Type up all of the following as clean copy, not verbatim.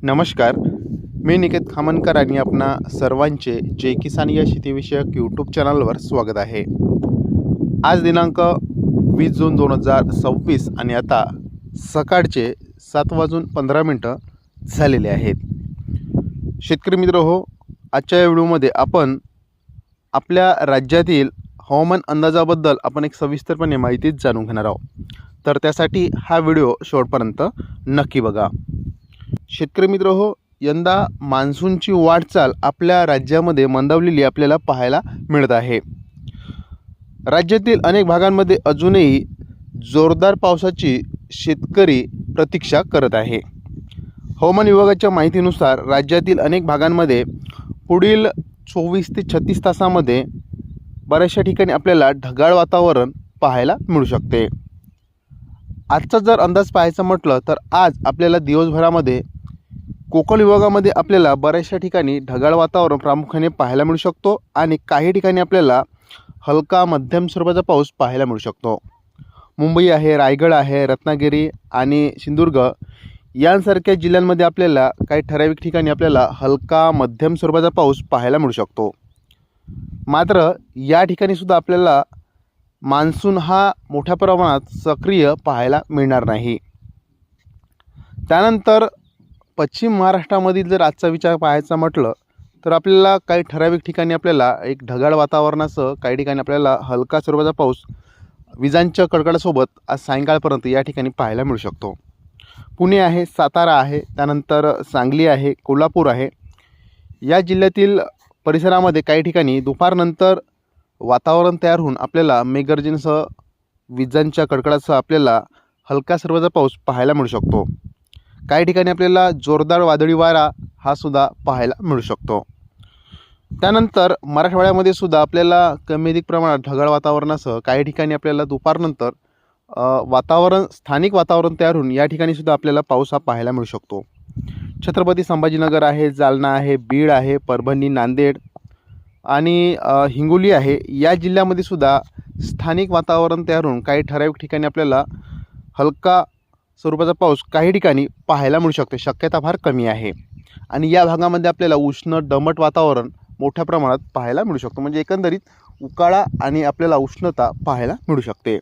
नमस्कार, मी निकेत खामनकर आणि आपणा सर्वांचे जय किसान या शेतीविषयक यूट्यूब चॅनलवर स्वागत आहे। आज दिनांक 20 जून 2026 आणि आता सकाळचे 7:15 झालेले आहेत। शेतकरी मित्र हो, आजच्या या व्हिडिओमध्ये आपण आपल्या राज्यातील हवामान अंदाजाबद्दल आपण एक सविस्तरपणे माहिती जाणून घेणार आहोत। तर त्यासाठी हा व्हिडिओ शेवटपर्यंत नक्की बघा। शेतकरी मित्र हो, यंदा मान्सूनची वाटचाल आपल्या राज्यामध्ये मंदावलेली आपल्याला पाहायला मिळत आहे। राज्यातील अनेक भागांमध्ये अजूनही जोरदार पावसाची शेतकरी प्रतीक्षा करत आहे। हवामान विभागाच्या माहितीनुसार राज्यातील अनेक भागांमध्ये पुढील 24 ते 36 तासांमध्ये बऱ्याचशा ठिकाणी आपल्याला ढगाळ वातावरण पाहायला मिळू शकते। आजचा जर अंदाज पाहायचा म्हटलं तर आज आपल्याला दिवसभरामध्ये कोकण विभागामध्ये आपल्याला बऱ्याचशा ठिकाणी ढगाळ वातावरण प्रामुख्याने पाहायला मिळू शकतो आणि काही ठिकाणी आपल्याला हलका मध्यम स्वरूपाचा पाऊस पाहायला मिळू शकतो। मुंबई आहे, रायगड आहे, रत्नागिरी आणि सिंधुदुर्ग यांसारख्या जिल्ह्यांमध्ये आपल्याला काही ठराविक ठिकाणी आपल्याला हलका मध्यम स्वरूपाचा पाऊस पाहायला मिळू शकतो। मात्र या ठिकाणी सुद्धा आपल्याला मान्सून हा मोठ्या प्रमाणात सक्रिय पाहायला मिळणार नाही। त्यानंतर पश्चिम महाराष्ट्रामधील जर आजचा विचार पाहायचा म्हटलं तर आपल्याला काही ठराविक ठिकाणी आपल्याला एक ढगाळ वातावरणासह काही ठिकाणी आपल्याला हलका स्वरूपाचा पाऊस विजांच्या कडकडासोबत आज सायंकाळपर्यंत या ठिकाणी पाहायला मिळू शकतो। पुणे आहे, सातारा आहे, त्यानंतर सांगली आहे, कोल्हापूर आहे, या जिल्ह्यातील परिसरामध्ये काही ठिकाणी दुपारनंतर वातावरण तयार होऊन आपल्याला मेघगर्जनेसह विजांच्या कडकडासह आपल्याला हलका स्वरूपाचा पाऊस पाहायला मिळू शकतो। काही ठिकाणी आपल्याला जोरदार वादळी वारा हा सुद्धा पाहायला मिळू शकतो। त्यानंतर मराठवाड्यामध्ये सुद्धा आपल्याला कमी अधिक प्रमाणात ढगाळ वातावरणासह काही ठिकाणी आपल्याला दुपारनंतर स्थानिक वातावरण तयार होऊन या ठिकाणी सुद्धा आपल्याला पाऊस हा पाहायला मिळू शकतो। छत्रपती संभाजीनगर आहे, जालना आहे, बीड आहे, परभणी, नांदेड आणि हिंगोली आहे, या जिल्ह्यामध्ये सुद्धा स्थानिक वातावरण तयार होऊन काही ठराविक ठिकाणी आपल्याला हलका स्वरूपाचा पाऊस काही ठिकाणी पाहायला मिळू शकते। शक्यता फार कमी आहे आणि या भागामध्ये आपल्याला उष्ण दमट वातावरण मोठ्या प्रमाणात पाहायला मिळू शकतो। म्हणजे एकंदरीत उकाळा आणि आपल्याला उष्णता पाहायला मिळू शकते।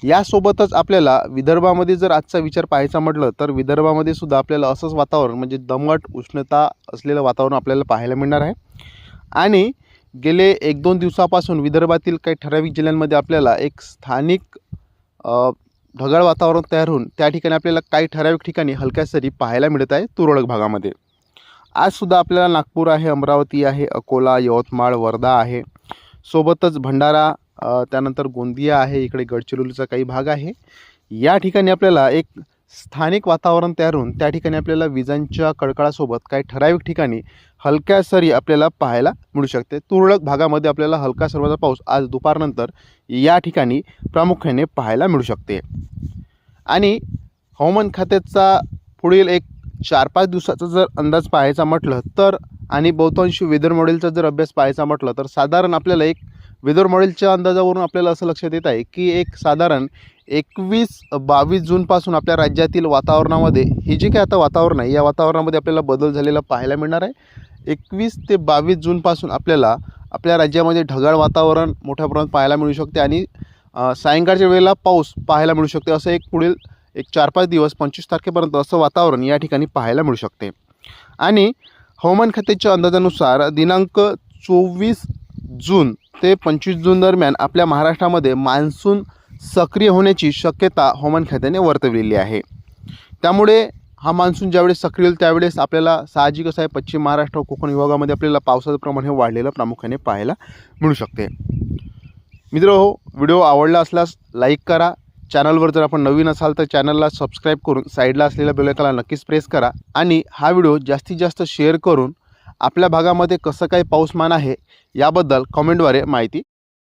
यासोबतच आपल्याला विदर्भामध्ये जर आजचा विचार पाहायचा म्हटलं तर विदर्भामध्ये सुद्धा आपल्याला असंच वातावरण म्हणजे दमट उष्णता असलेलं वातावरण आपल्याला पाहायला मिळणार आहे। आणि गेले 1-2 दिवसापासून विदर्भातील काही ठराविक जिल्ह्यांमध्ये आपल्याला एक स्थानिक ढगाळ वातावरण तयार होऊन त्या ठिकाणी आपल्याला काही ठराविक ठिकाणी हलक्या सरी पाहायला मिळत आहे तुरळक भागामध्ये। आज सुद्धा आपल्याला नागपूर आहे, अमरावती आहे, अकोला, यवतमाळ, वर्धा आहे, सोबतच भंडारा, त्यानंतर गोंदिया आहे, इकडे गडचिरोलीचा काही भाग आहे, या ठिकाणी आपल्याला एक स्थानिक वातावरण तयार होऊन त्या ठिकाणी आपल्याला विजांच्या कडकडासोबत काही ठराविक ठिकाणी हलक्या सरी आपल्याला पाहायला मिळू शकते। तुरळक भागामध्ये आपल्याला हलका स्वरूपाचा पाऊस आज दुपारनंतर या ठिकाणी प्रामुख्याने पाहायला मिळू शकते। आणि हवामान खात्याचा पुढील एक 4-5 दिवसाचा जर अंदाज पाहायचा म्हटलं तर आणि बहुतांशी वेदर मॉडेलचा जर अभ्यास पाहायचा म्हटलं तर साधारण आपल्याला एक वेदर मॉडेलच्या अंदाजावरून आपल्याला असं लक्षात येत आहे की एक साधारण 21-22 जूनपासून आपल्या राज्यातील वातावरणामध्ये हे जे काही आता वातावरण आहे या वातावरणामध्ये आपल्याला बदल झालेला पाहायला मिळणार आहे। 21 ते 22 जूनपासून आपल्याला आपल्या राज्यामध्ये ढगाळ वातावरण मोठ्या प्रमाणात पाहायला मिळू शकते आणि सायंकाळच्या वेळेला पाऊस पाहायला मिळू शकते। असं एक पुढील 4-5 दिवस 25 तारखेपर्यंत असं वातावरण या ठिकाणी पाहायला मिळू शकते। आणि हवामान खात्याच्या अंदाजानुसार दिनांक 24 जून ते 25 जून दरम्यान आपल्या महाराष्ट्रामध्ये मान्सून सक्रिय होण्याची शक्यता हवामान खात्याने वर्तवलेली आहे। त्यामुळे हा मान्सून ज्यावेळेस सक्रिय होईल त्यावेळेस आपल्याला साहजिकच आहे पश्चिम महाराष्ट्र कोकण विभागामध्ये आपल्याला पावसाचं प्रमाण हे वाढलेलं प्रामुख्याने पाहायला मिळू शकते। मित्रहो, व्हिडिओ आवडला असल्यास लाईक करा, चॅनलवर जर आपण नवीन असाल तर चॅनलला सबस्क्राईब करून साईडला असलेल्या बेल आयकॉनला नक्कीच प्रेस करा आणि हा व्हिडिओ जास्तीत जास्त शेअर करून आपल्या भागामध्ये कसं काय पाऊसमान आहे याबद्दल कमेंटद्वारे माहिती